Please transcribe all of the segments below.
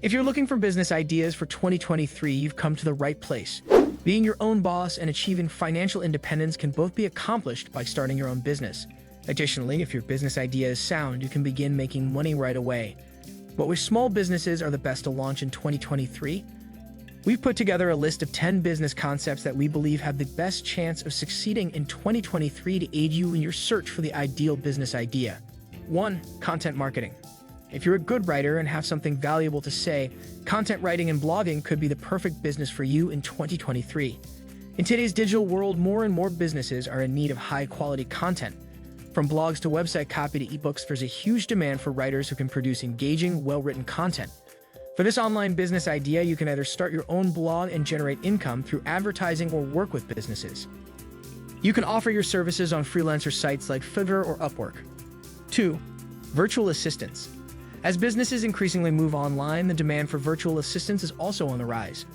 If you're looking for business ideas for 2023, you've come to the right place. Being your own boss and achieving financial independence can both be accomplished by starting your own business. Additionally, if your business idea is sound, you can begin making money right away. But which small businesses are the best to launch in 2023? We've put together a list of 10 business concepts that we believe have the best chance of succeeding in 2023 to aid you in your search for the ideal business idea. 1. Content marketing. If you're a good writer and have something valuable to say, content writing and blogging could be the perfect business for you in 2023. In today's digital world, more and more businesses are in need of high-quality content. From blogs to website copy to ebooks, there's a huge demand for writers who can produce engaging, well-written content. For this online business idea, you can either start your own blog and generate income through advertising or work with businesses. You can offer your services on freelancer sites like Fiverr or Upwork. 2. Virtual assistants. As businesses increasingly move online, the demand for virtual assistants is also on the rise.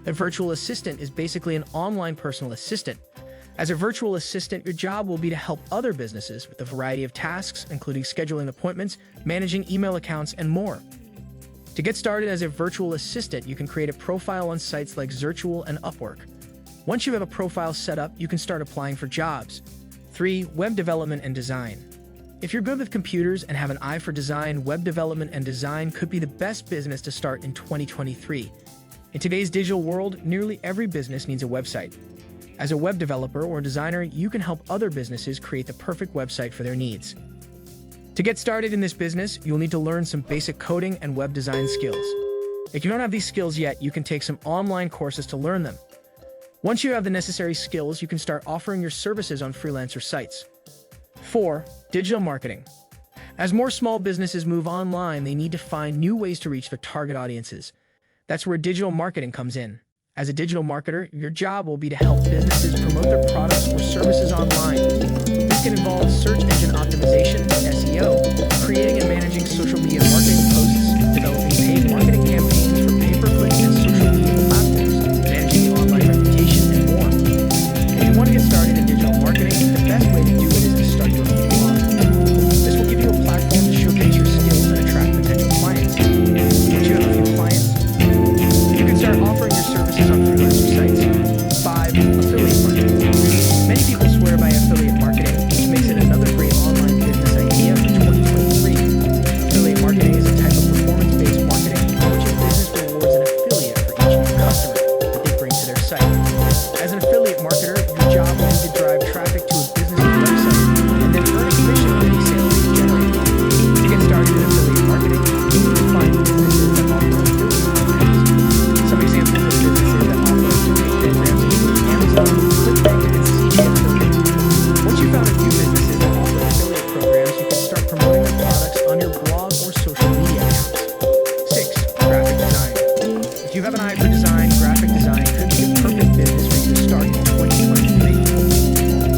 A virtual assistant is basically an online personal assistant. As a virtual assistant, your job will be to help other businesses with a variety of tasks, including scheduling appointments, managing email accounts, and more. To get started as a virtual assistant, you can create a profile on sites like Zirtual and Upwork. Once you have a profile set up, you can start applying for jobs. 3. Web development and design. If you're good with computers and have an eye for design, web development and design could be the best business to start in 2023. In today's digital world, nearly every business needs a website. As a web developer or designer, you can help other businesses create the perfect website for their needs. To get started in this business, you'll need to learn some basic coding and web design skills. If you don't have these skills yet, you can take some online courses to learn them. Once you have the necessary skills, you can start offering your services on freelancer sites. 4. Digital marketing. As more small businesses move online, they need to find new ways to reach their target audiences. That's where digital marketing comes in. As a digital marketer, your job will be to help businesses promote their products or services online. This can involve search engine optimization, SEO, creating and managing social media marketing posts, developing paid marketing campaigns for pay-per-click and social media platforms, managing the online reputation, and more. If you want to get started in digital marketing, the best way to do it is to start your own blog. This will give you a platform to showcase your skills and attract potential clients. Once you have a few clients, you can start offering your services on freelancer sites. 5. Affiliate marketing. Many people swear by affiliate marketing, which makes it another great online business idea for 2023. Affiliate marketing is a type of performance-based marketing in which a business rewards an affiliate for each new customer that they bring to their site. As an affiliate marketer, your job will be to drive traffic to a business's website and then earn a commission for any sales they generate. To get started in affiliate marketing, you need to find businesses that offer affiliate programs. Some examples of businesses that offer affiliate programs include Amazon, ClickBank, and CG Affiliate. Once you've found a few businesses that offer affiliate programs, you can start promoting their products on your blog or social media accounts. 6. Graphic design. If you have an eye for design, graphic design could be the perfect business for you to start in 2023.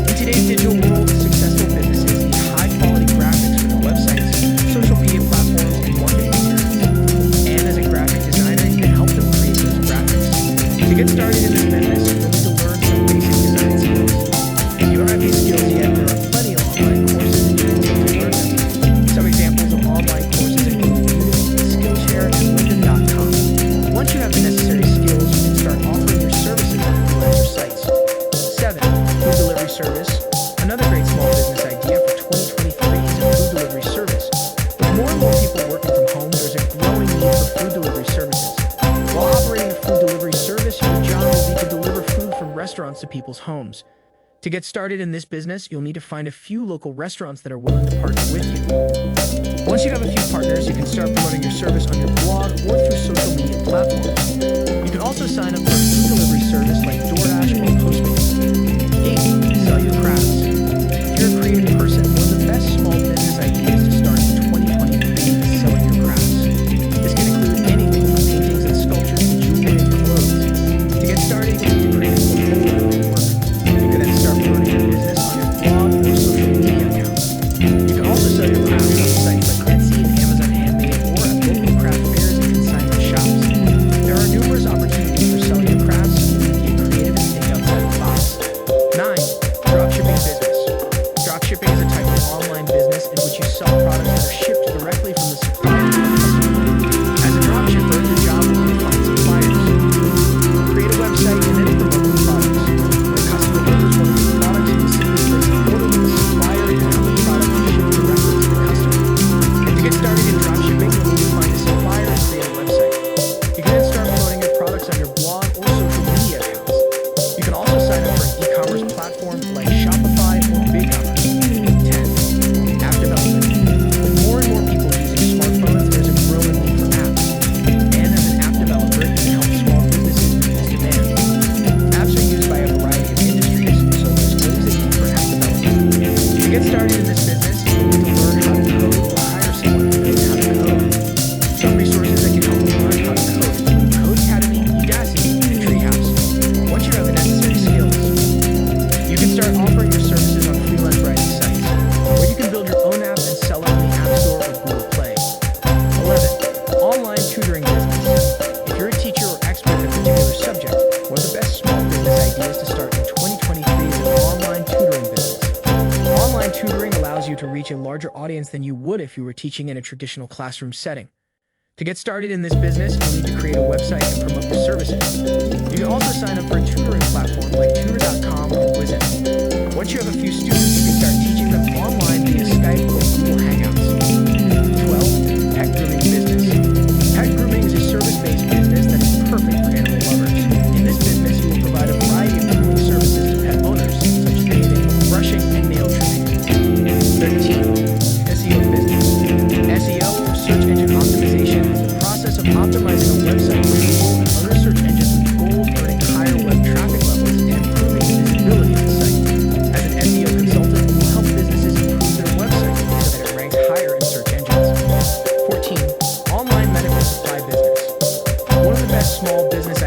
In today's digital world, successful businesses need high-quality graphics for their websites, social media platforms, and marketing materials. And as a graphic designer, you can help them create those graphics. To get started in this business, you'll need to learn some basic design skills. If you don't have these skills yet, there are plenty of online courses that you can take to learn them. Some examples of online courses include Udemy, Skillshare, and LinkedIn.com. Once you have the necessary skills, you can start offering your services on freelancer sites. 7. Food delivery service. Another great small business idea for 2023 is a food delivery service. With more and more people working from home, there's a growing need for food delivery services. While operating a food delivery service, your job will be to deliver food from restaurants to people's homes. To get started in this business, you'll need to find a few local restaurants that are willing to partner with you. Once you have a few partners, you can start promoting your service on your blog or through social media platforms. You can also sign up for a food delivery service like DoorDash or Postmates. 8. Sell your crafts. If you're a creative person, one of the best small business ideas to start in 2023 is selling your crafts. This can include anything from paintings and sculptures to jewelry and clothes. To get started, you need to create a portfolio of your work. You can then start promoting your business on your blog or social media accounts. You can also sell your crafts on sites like Etsy and Amazon Handmade or at local craft audience than you would if you were teaching in a traditional classroom setting. To get started in this business, you'll need to create a website and promote your services. You can also sign up for a tutoring platform like tutor.com or Quizlet. Once you have a few students, you can start teaching them online via Skype or Google Hangouts. 12. Pet grooming business. Pet grooming is a service-based business that is perfect for animal lovers. In this business, you will provide a variety of grooming services to pet owners, such as bathing, brushing, and nail trimming. 13. SEO business. SEO, or search engine optimization, is the process of optimizing a website for Google and other search engines with the goal of earning higher web traffic levels and improving the visibility of the site. As an SEO consultant, we'll help businesses improve their websites so that it ranks higher in search engines. 14. Online medical supply business. One of the best small business